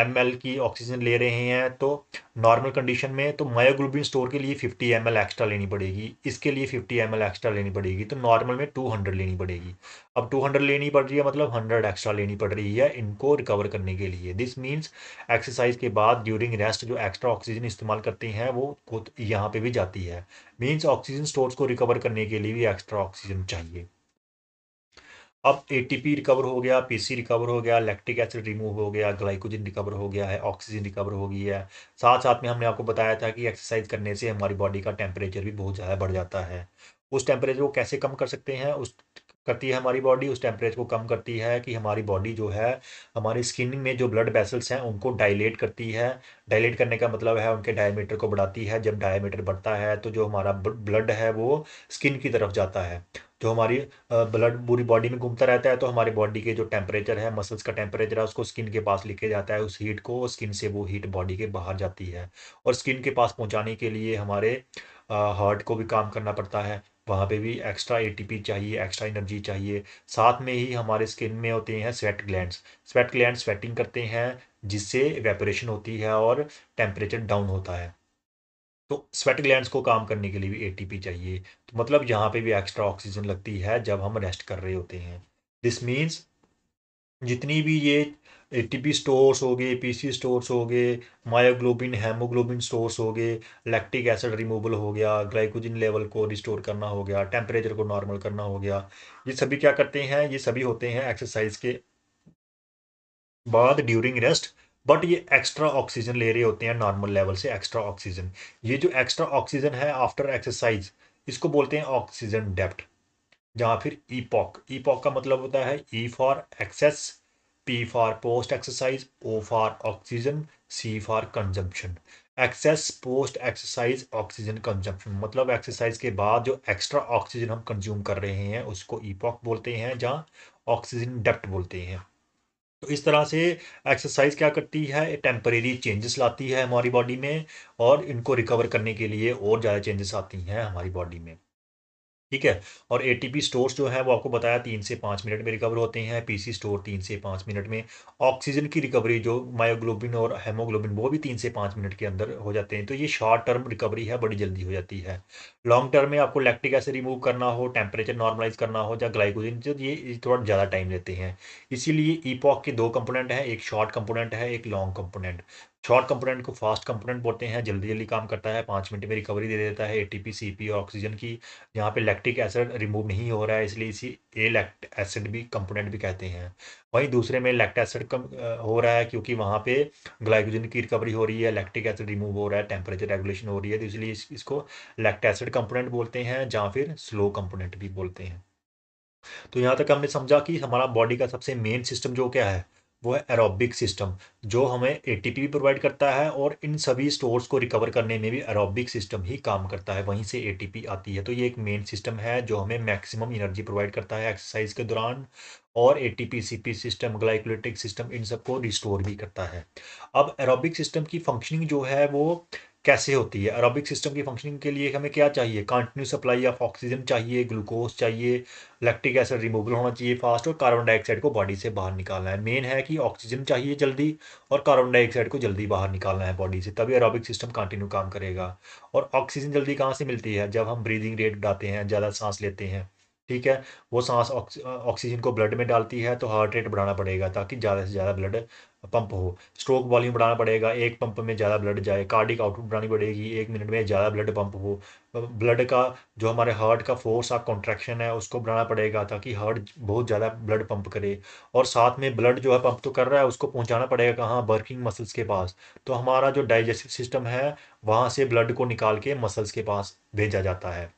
[SPEAKER 1] ml की ऑक्सीजन ले रहे हैं, तो नॉर्मल कंडीशन में तो मायोग्लोबिन स्टोर के लिए 50 ml एक्स्ट्रा लेनी पड़ेगी, इसके लिए 50 ml एक्स्ट्रा लेनी पड़ेगी, तो नॉर्मल में 200 लेनी पड़ेगी। अब 200 लेनी पड़ रही है, मतलब 100 एक्स्ट्रा लेनी पड़ रही है इनको रिकवर करने के लिए। दिस मीन्स एक्सरसाइज के बाद ड्यूरिंग रेस्ट जो एक्स्ट्रा ऑक्सीजन इस्तेमाल करते हैं वो खुद यहाँ पे भी जाती है। मीन्स ऑक्सीजन स्टोर्स को रिकवर करने के लिए भी एक्स्ट्रा ऑक्सीजन चाहिए। अब एटीपी रिकवर हो गया, पीसी रिकवर हो गया, लैक्टिक एसिड रिमूव हो गया, ग्लाइकोजन रिकवर हो गया है, ऑक्सीजन रिकवर हो गई है। साथ साथ में हमने आपको बताया था कि एक्सरसाइज करने से हमारी बॉडी का टेम्परेचर भी बहुत ज़्यादा बढ़ जाता है। उस टेम्परेचर को कैसे कम कर सकते हैं? उस करती है हमारी बॉडी उस टेम्परेचर को कम करती है कि हमारी बॉडी जो है, हमारी स्किन में जो ब्लड वेसल्स हैं उनको डायलेट करती है। डायलेट करने का मतलब है उनके डायमीटर को बढ़ाती है। जब डायमीटर बढ़ता है तो जो हमारा ब्लड है वो स्किन की तरफ जाता है। जो हमारी ब्लड पूरी बॉडी में घूमता रहता है, तो हमारी बॉडी के जो टेम्परेचर है, मसल्स का टेम्परेचर है, उसको स्किन के पास लेके जाता है। उस हीट को स्किन से वो हीट बॉडी के बाहर जाती है। और स्किन के पास पहुंचाने के लिए हमारे हार्ट को भी काम करना पड़ता है। वहाँ पे भी एक्स्ट्रा एटीपी चाहिए, एक्स्ट्रा एनर्जी चाहिए। साथ में ही हमारे स्किन में होते हैं sweat glands. Sweat glands sweating करते हैं, जिससे इवेपोरेशन होती है और टेम्परेचर डाउन होता है। तो स्वेट ग्लैंड्स को काम करने के लिए भी एटीपी चाहिए। तो मतलब यहाँ पे भी एक्स्ट्रा ऑक्सीजन लगती है जब हम रेस्ट कर रहे होते हैं। दिस मीन्स जितनी भी ये एटीपी स्टोर्स हो गए, पीसी स्टोर्स हो गए, मायोग्लोबिन हेमोग्लोबिन स्टोर्स हो गए, लैक्टिक एसिड रिमूवल हो गया, ग्लाइकोजन लेवल को रिस्टोर करना हो गया, टेम्परेचर को नॉर्मल करना हो गया, ये सभी क्या करते हैं? ये सभी होते हैं एक्सरसाइज के बाद ड्यूरिंग रेस्ट। बट ये एक्स्ट्रा ऑक्सीजन ले रहे होते हैं नॉर्मल लेवल से एक्स्ट्रा ऑक्सीजन। ये जो एक्स्ट्रा ऑक्सीजन है आफ्टर एक्सरसाइज, इसको बोलते हैं ऑक्सीजन डेप्थ। जहाँ फिर ईपॉक, ईपॉक का मतलब होता है E for excess, P for post exercise, O for oxygen, C for consumption. Excess post exercise oxygen consumption, मतलब एक्सरसाइज के बाद जो एक्स्ट्रा ऑक्सीजन हम कंज्यूम कर रहे हैं उसको ईपॉक बोलते हैं, जहाँ ऑक्सीजन डेप्थ बोलते हैं। तो इस तरह से एक्सरसाइज क्या करती है? टेम्परेरी चेंजेस लाती है हमारी बॉडी में, और इनको रिकवर करने के लिए और ज़्यादा चेंजेस आती हैं हमारी बॉडी में। ठीक है। और एटीपी स्टोर्स जो है वो आपको बताया 3 से 5 मिनट में रिकवर होते हैं। पीसी स्टोर 3 से 5 मिनट में। ऑक्सीजन की रिकवरी जो मायोग्लोबिन और हेमोग्लोबिन, वो भी 3 से 5 मिनट के अंदर हो जाते हैं। तो ये शॉर्ट टर्म रिकवरी है, बड़ी जल्दी हो जाती है। लॉन्ग टर्म में आपको लैक्टिक एसिड रिमूव करना हो, टेम्परेचर नॉर्मलाइज करना हो, या ग्लाइकोजन, जो ये थोड़ा ज़्यादा टाइम लेते हैं। इसीलिए ईपॉक के दो कंपोनेंट हैं, एक शॉर्ट कंपोनेंट है, एक लॉन्ग कंपोनेंट। शॉर्ट कंपोनेंट को फास्ट कंपोनेंट बोलते हैं, जल्दी जल्दी काम करता है, 5 मिनट में रिकवरी दे देता है एटीपी सीपी और ऑक्सीजन की। यहाँ पे लैक्टिक एसिड रिमूव नहीं हो रहा है, इसलिए इसी ए लैक्ट एसिड भी कंपोनेंट भी कहते हैं। वहीं दूसरे में लैक्ट एसिड कम हो रहा है, क्योंकि वहाँ पे ग्लाइकोजन की रिकवरी हो रही है, लैक्टिक एसिड रिमूव हो रहा है, टेम्परेचर रेगुलेशन हो रही है, तो इसलिए इसको लैक्ट एसिड कंपोनेंट बोलते हैं, जहाँ फिर स्लो कंपोनेंट भी बोलते हैं। तो यहाँ तक हमने समझा कि हमारा बॉडी का सबसे मेन सिस्टम जो क्या है, वो है एरोबिक सिस्टम, जो हमें एटीपी भी प्रोवाइड करता है और इन सभी स्टोर्स को रिकवर करने में भी एरोबिक सिस्टम ही काम करता है, वहीं से एटीपी आती है। तो ये एक मेन सिस्टम है जो हमें मैक्सिमम एनर्जी प्रोवाइड करता है एक्सरसाइज के दौरान, और ATP CP system, glycolytic system, इन सबको रिस्टोर भी करता है। अब एरोबिक सिस्टम की फंक्शनिंग जो है वो कैसे होती है? एरोबिक सिस्टम की फंक्शनिंग के लिए हमें क्या चाहिए? कंटिन्यूस सप्लाई ऑफ ऑक्सीजन चाहिए, ग्लूकोज चाहिए, लैक्टिक एसिड रिमूवल होना चाहिए फास्ट, और कार्बन डाइऑक्साइड को बॉडी से बाहर निकालना है। मेन है कि ऑक्सीजन चाहिए जल्दी और कार्बन डाइऑक्साइड को जल्दी बाहर निकालना है बॉडी से, तभी एरोबिक सिस्टम कंटिन्यू काम करेगा। और ऑक्सीजन जल्दी कहाँ से मिलती है? जब हम ब्रीदिंग रेट बढ़ाते हैं, ज़्यादा सांस लेते हैं, ठीक है, वो सांस ऑक्सीजन को ब्लड में डालती है, तो हार्ट रेट बढ़ाना पड़ेगा ताकि ज़्यादा से ज़्यादा ब्लड पंप हो। स्ट्रोक वॉल्यूम बढ़ाना पड़ेगा, एक पंप में ज़्यादा ब्लड जाए। कार्डिक आउटपुट बढ़ानी पड़ेगी, 1 मिनट में ज़्यादा ब्लड पंप हो। ब्लड का जो हमारे हार्ट का फोर्स ऑफ कॉन्ट्रैक्शन है उसको बढ़ाना पड़ेगा ताकि हार्ट बहुत ज़्यादा ब्लड पंप करे। और साथ में ब्लड जो है पंप तो कर रहा है, उसको पहुंचाना पड़ेगा कहाँ? वर्किंग मसल्स के पास। तो हमारा जो डाइजेस्टिव सिस्टम है वहाँ से ब्लड को निकाल के मसल्स के पास भेजा जाता है,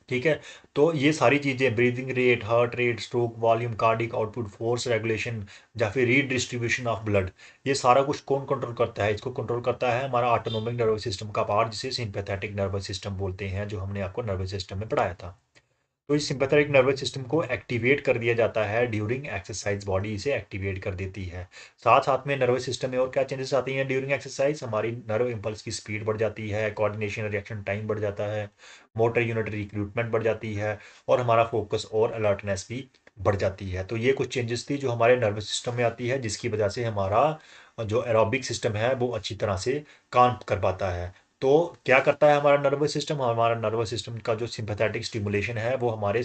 [SPEAKER 1] ठीक है। तो ये सारी चीज़ें, breathing rate, heart rate, stroke volume, cardiac output, force regulation, या फिर रीडिस्ट्रीब्यूशन ऑफ ब्लड, ये सारा कुछ कौन कंट्रोल करता है? इसको कंट्रोल करता है हमारा ऑटोनोमिक नर्वस सिस्टम का पार्ट, जिसे सिंपैथेटिक नर्वस सिस्टम बोलते हैं, जो हमने आपको नर्वस सिस्टम में पढ़ाया था। तो इस सिंपैथेटिक नर्वस सिस्टम को एक्टिवेट कर दिया जाता है ड्यूरिंग एक्सरसाइज, बॉडी इसे एक्टिवेट कर देती है। साथ साथ में नर्वस सिस्टम में और क्या चेंजेस आती हैं ड्यूरिंग एक्सरसाइज? हमारी नर्व इंपल्स की स्पीड बढ़ जाती है, कोऑर्डिनेशन रिएक्शन टाइम बढ़ जाता है, मोटर यूनिट रिक्रूटमेंट बढ़ जाती है, और हमारा फोकस और अलर्टनेस भी बढ़ जाती है। तो ये कुछ चेंजेस थी जो हमारे नर्वस सिस्टम में आती है, जिसकी वजह से हमारा जो एरोबिक सिस्टम है वो अच्छी तरह से काम कर पाता है। तो क्या करता है हमारा नर्वस सिस्टम? हमारा नर्वस सिस्टम का जो सिंपैथेटिक स्टिमुलेशन है वो हमारे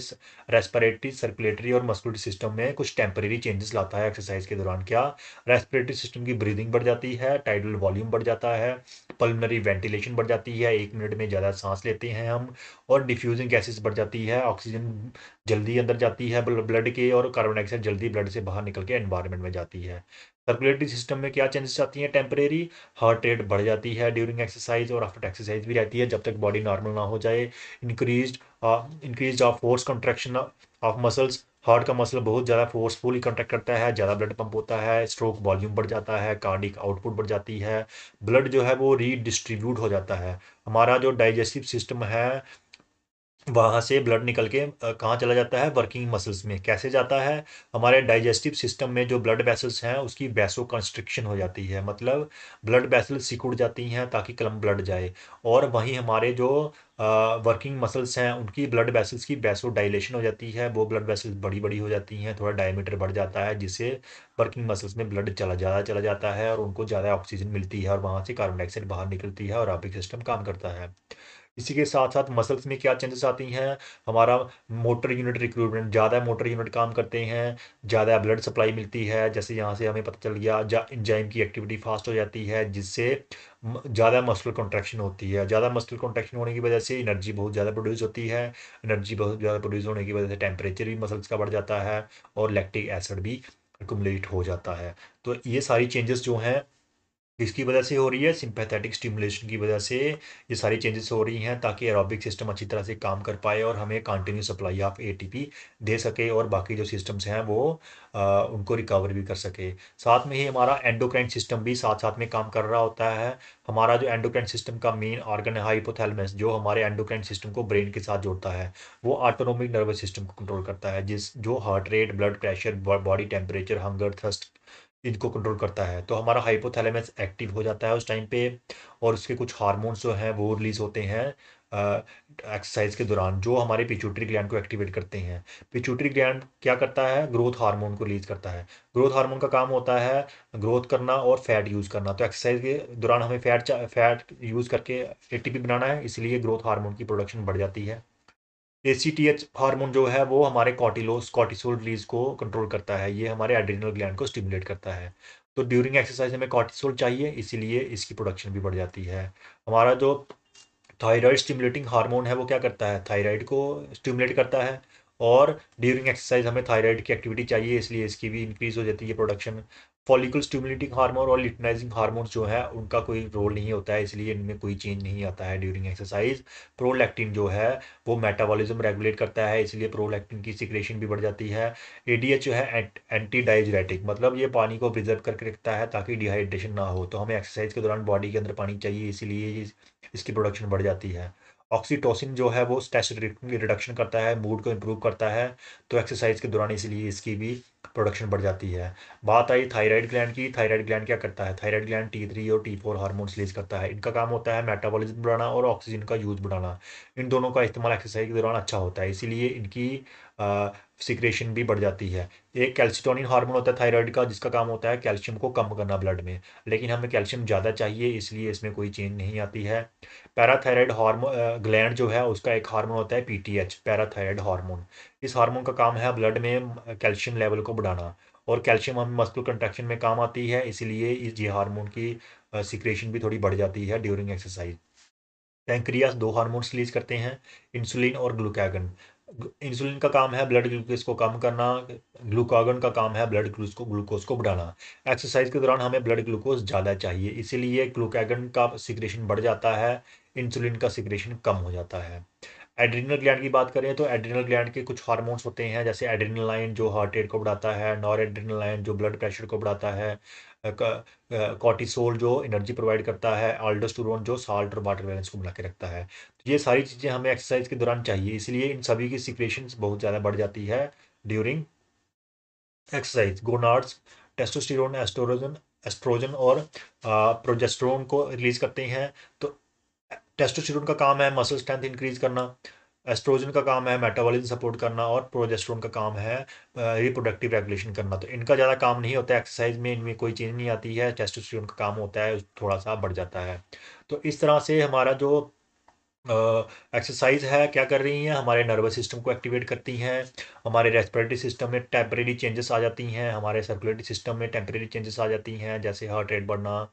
[SPEAKER 1] रेस्पिरेटरी, सर्कुलेटरी और मस्कुलरी सिस्टम में कुछ टेम्परेरी चेंजेस लाता है एक्सरसाइज के दौरान। क्या? रेस्पिरेटरी सिस्टम की ब्रीदिंग बढ़ जाती है, टाइडल वॉल्यूम बढ़ जाता है, पल्मोनरी वेंटिलेशन बढ़ जाती है, 1 मिनट में ज़्यादा सांस लेते हैं हम, और डिफ्यूजिंग गैसेस बढ़ जाती है, ऑक्सीजन जल्दी अंदर जाती है ब्लड के, और कार्बन डाइऑक्साइड जल्दी ब्लड से बाहर निकल के एनवायरनमेंट में जाती है। सर्कुलेटरी सिस्टम में क्या चेंजेस आती हैं टेम्परेरी? हार्ट रेट बढ़ जाती है ड्यूरिंग एक्सरसाइज, और आफ्टर एक्सरसाइज भी रहती है जब तक बॉडी नॉर्मल ना हो जाए। Increase increase of force contraction of muscles, heart का मसल बहुत ज़्यादा फोर्सफुली कंट्रैक्ट करता है, ज़्यादा ब्लड पंप होता है, स्ट्रोक वॉल्यूम बढ़ जाता है, कार्डिक आउटपुट बढ़ जाती है, ब्लड जो है वो रीडिस्ट्रीब्यूट हो जाता है। हमारा जो डाइजेस्टिव सिस्टम है वहाँ से ब्लड निकल के कहाँ चला जाता है? वर्किंग मसल्स में। कैसे जाता है? हमारे डाइजेस्टिव सिस्टम में जो ब्लड वेसल्स हैं उसकी वैसो कंस्ट्रिक्शन हो जाती है, मतलब ब्लड वेसल्स सिकुड़ जाती हैं ताकि कम ब्लड जाए। और वहीं हमारे जो वर्किंग मसल्स हैं उनकी ब्लड वेसल्स की वैसो डायलेशन हो जाती है, वो ब्लड वेसल्स बड़ी बड़ी हो जाती हैं, थोड़ा डायमीटर बढ़ जाता है, जिससे वर्किंग मसल्स में ब्लड चला जाता है और उनको ज़्यादा ऑक्सीजन मिलती है, और वहाँ से कार्बन डाइऑक्साइड बाहर निकलती है और ऑर्बिक सिस्टम काम करता है। इसी के साथ साथ मसल्स में क्या चेंजेस आती हैं? हमारा मोटर यूनिट रिक्रूटमेंट, ज़्यादा मोटर यूनिट काम करते हैं, ज़्यादा ब्लड सप्लाई मिलती है, जैसे यहाँ से हमें पता चल गया एंजाइम की एक्टिविटी फास्ट हो जाती है, जिससे ज़्यादा मस्कुलर कॉन्ट्रैक्शन होती है। ज़्यादा मस्कुलर कॉन्ट्रैक्शन होने की वजह से एनर्जी बहुत ज़्यादा प्रोड्यूस होती है, एनर्जी बहुत ज़्यादा प्रोड्यूस होने की वजह से टेम्परेचर भी मसल्स का बढ़ जाता है, और लैक्टिक एसिड भी एक्युमुलेट हो जाता है। तो ये सारी चेंजेस जो हैं किसकी वजह से हो रही है? सिंपैथेटिक स्टिमुलेशन की वजह से ये सारी चेंजेस हो रही हैं, ताकि एरोबिक सिस्टम अच्छी तरह से काम कर पाए और हमें कंटिन्यू सप्लाई ऑफ एटीपी दे सके, और बाकी जो सिस्टम्स हैं वो उनको रिकवर भी कर सके। साथ में ही हमारा एंडोक्राइन सिस्टम भी साथ साथ में काम कर रहा होता है। हमारा जो एंडोक्राइन सिस्टम का मेन ऑर्गन है हाइपोथैलेमस, जो हमारे एंडोक्राइन सिस्टम को ब्रेन के साथ जोड़ता है, वो ऑटोनोमिक नर्वस सिस्टम को कंट्रोल करता है, जिस जो heart rate, blood pressure, body temperature, hunger, thirst, इनको कंट्रोल करता है। तो हमारा हाइपोथैलेमस एक्टिव हो जाता है उस टाइम पे, और उसके कुछ हार्मोन्स जो हैं वो रिलीज होते हैं एक्सरसाइज के दौरान, जो हमारे पिट्यूटरी ग्लैंड को एक्टिवेट करते हैं। पिट्यूटरी ग्लैंड क्या करता है? ग्रोथ हार्मोन को रिलीज करता है। ग्रोथ हार्मोन का काम होता है ग्रोथ करना और फैट यूज़ करना। तो एक्सरसाइज के दौरान हमें फैट यूज़ करके एटीपी बनाना है, इसलिए ग्रोथ हार्मोन की प्रोडक्शन बढ़ जाती है। एसीटीएच हार्मोन जो है वो हमारे कॉर्टिसोल रिलीज को कंट्रोल करता है, ये हमारे एड्रिनल ग्लैंड को स्टिमुलेट करता है। तो ड्यूरिंग एक्सरसाइज हमें कॉर्टिसोल चाहिए, इसीलिए इसकी प्रोडक्शन भी बढ़ जाती है। हमारा जो थायराइड स्टिमुलेटिंग हार्मोन है वो क्या करता है? थायराइड को स्टिमुलेट करता है, और ड्यूरिंग एक्सरसाइज हमें थायराइड की एक्टिविटी चाहिए, इसलिए इसकी भी इंक्रीज हो जाती है प्रोडक्शन। फॉलिकल स्टिमुलेटिंग हार्मोन और लिटनाइजिंग हार्मोन जो है उनका कोई रोल नहीं होता है, इसलिए इनमें कोई चेंज नहीं आता है ड्यूरिंग एक्सरसाइज। प्रोलैक्टिन जो है वो मेटाबॉलिज्म रेगुलेट करता है, इसलिए प्रोलैक्टिन की सिक्रेशन भी बढ़ जाती है। एडीएच जो है एंटी डाइजरेटिक, मतलब ये पानी को प्रिजर्व करके रखता है ताकि डिहाइड्रेशन ना हो, तो हमें एक्सरसाइज के दौरान बॉडी के अंदर पानी चाहिए, इसीलिए इसकी प्रोडक्शन बढ़ जाती है। ऑक्सीटोसिन जो है वो स्ट्रेस रिडक्शन करता है, मूड को इम्प्रूव करता है, तो एक्सरसाइज के दौरान इसलिए इसकी भी प्रोडक्शन बढ़ जाती है। बात आई थायराइड ग्लैंड की। थायराइड ग्लैंड क्या करता है? थायराइड ग्लैंड T3 और T4 हार्मोन्स रिलीज करता है। इनका काम होता है मेटाबॉलिज्म बढ़ाना और ऑक्सीजन का यूज बढ़ाना। इन दोनों का इस्तेमाल एक्सरसाइज के दौरान अच्छा होता है, इसीलिए इनकी सिक्रेशन भी बढ़ जाती है। एक कैल्सिटोनिन हार्मोन होता है थायराइड का, जिसका काम होता है कैल्शियम को कम करना ब्लड में, लेकिन हमें कैल्शियम ज़्यादा चाहिए, इसलिए इसमें कोई चेंज नहीं आती है। पैराथायराइड हार्मोन ग्लैंड जो है उसका एक हार्मोन होता है PTH, पैराथायराइड हार्मोन। इस हार्मोन का काम है ब्लड में कैल्शियम लेवल को बढ़ाना, और कैल्शियम हमें मस्कुलर कंट्रैक्शन में काम आती है, इसीलिए इस ये हार्मोन की सिक्रेशन भी थोड़ी बढ़ जाती है ड्यूरिंग एक्सरसाइज। पैंक्रियास दो हार्मोन्स रिलीज करते हैं, इंसुलिन और ग्लूकागन। इंसुलिन का काम है ब्लड ग्लूकोज को कम करना, ग्लूकागन का काम है ब्लड ग्लूकोज को बढ़ाना। एक्सरसाइज के दौरान हमें ब्लड ग्लूकोज ज़्यादा चाहिए, इसीलिए ग्लूकागन का सिक्रेशन बढ़ जाता है, इंसुलिन का सिक्रेशन कम हो जाता है। एड्रिनल ग्लैंड की बात करें तो एड्रिनल ग्लैंड के कुछ हार्मोन्स होते हैं, जैसे एड्रिनलाइन जो हार्ट रेट को बढ़ाता है, नॉर एड्रिनलाइन जो ब्लड प्रेशर को बढ़ाता है, कॉर्टिसोल जो एनर्जी प्रोवाइड करता है, अल्डोस्टेरोन जो साल्ट और वाटर बैलेंस को बना के रखता है। तो ये सारी चीज़ें हमें एक्सरसाइज के दौरान चाहिए, इसलिए इन सभी की सिक्रेशन बहुत ज़्यादा बढ़ जाती है during exercise. Gonads testosterone, estrogen estrogen और प्रोजेस्टेरोन को रिलीज करते हैं। तो टेस्टोस्टेरोन का काम है मसल स्ट्रेंथ इंक्रीज करना, एस्ट्रोजन का काम है मेटाबॉलिज्म सपोर्ट करना, और प्रोजेस्टेरोन का काम है रिप्रोडक्टिव रेगुलेशन करना। तो इनका ज़्यादा काम नहीं होता है एक्सरसाइज में, इनमें कोई चेंज नहीं आती है, टेस्टोस्टेरोन का काम होता है थोड़ा सा बढ़ जाता है। तो इस तरह से हमारा जो एक्सरसाइज है क्या कर रही हैं, हमारे नर्वस सिस्टम को एक्टिवेट करती हैं, हमारे रेस्पिरेटरी सिस्टम में टेम्परेरी चेंजेस आ जाती हैं, हमारे सर्कुलेटरी सिस्टम में टेम्परेरी चेंजेस आ जाती हैं, जैसे हार्ट रेट बढ़ना,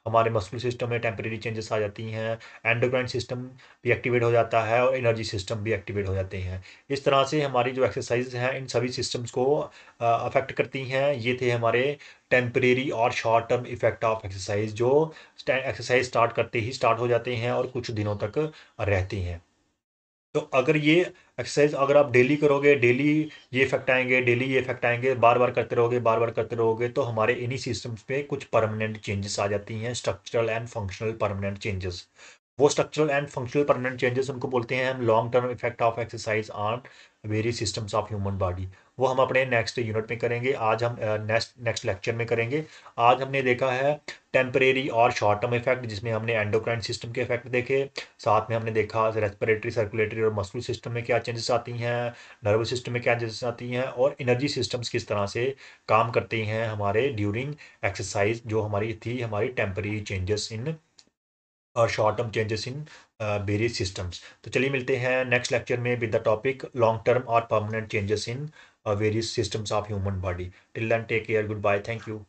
[SPEAKER 1] हमारे मस्कुलर सिस्टम में टेम्परेरी चेंजेस आ जाती हैं, एंडोक्राइन सिस्टम भी एक्टिवेट हो जाता है, और एनर्जी सिस्टम भी एक्टिवेट हो जाते हैं। इस तरह से हमारी जो एक्सरसाइज हैं इन सभी सिस्टम्स को अफेक्ट करती हैं। ये थे हमारे टेम्परेरी और short term effect of exercise, जो एक्सरसाइज स्टार्ट करते ही स्टार्ट हो जाते हैं और कुछ दिनों तक रहती हैं। तो अगर ये एक्सरसाइज अगर आप डेली करोगे, डेली ये इफेक्ट आएंगे, डेली ये इफेक्ट आएंगे, बार बार करते रहोगे, बार बार करते रहोगे, तो हमारे इन्हीं सिस्टम्स पे कुछ परमानेंट चेंजेस आ जाती हैं, structural and functional permanent changes. वो structural and functional permanent changes उनको बोलते हैं हम long term effect of exercise on various systems of human body. वो हम अपने नेक्स्ट यूनिट में करेंगे, आज हम नेक्स्ट नेक्स्ट लेक्चर में करेंगे। आज हमने देखा है टेम्परेरी और शॉर्ट टर्म इफेक्ट, जिसमें हमने एंडोक्राइन सिस्टम के इफेक्ट देखे, साथ में हमने देखा रेस्पिरेटरी, सर्कुलेटरी और मस्कुलर सिस्टम में क्या चेंजेस आती हैं, नर्वस सिस्टम में क्या चेंजेस आती हैं, और एनर्जी सिस्टम्स किस तरह से काम करते हैं हमारे ड्यूरिंग एक्सरसाइज, जो हमारी थी हमारी टेम्परेरी चेंजेस इन और short term changes in various systems. तो चलिए मिलते हैं नेक्स्ट लेक्चर में with the topic long term और permanent changes in various systems of human body. Till then take care, goodbye, thank you.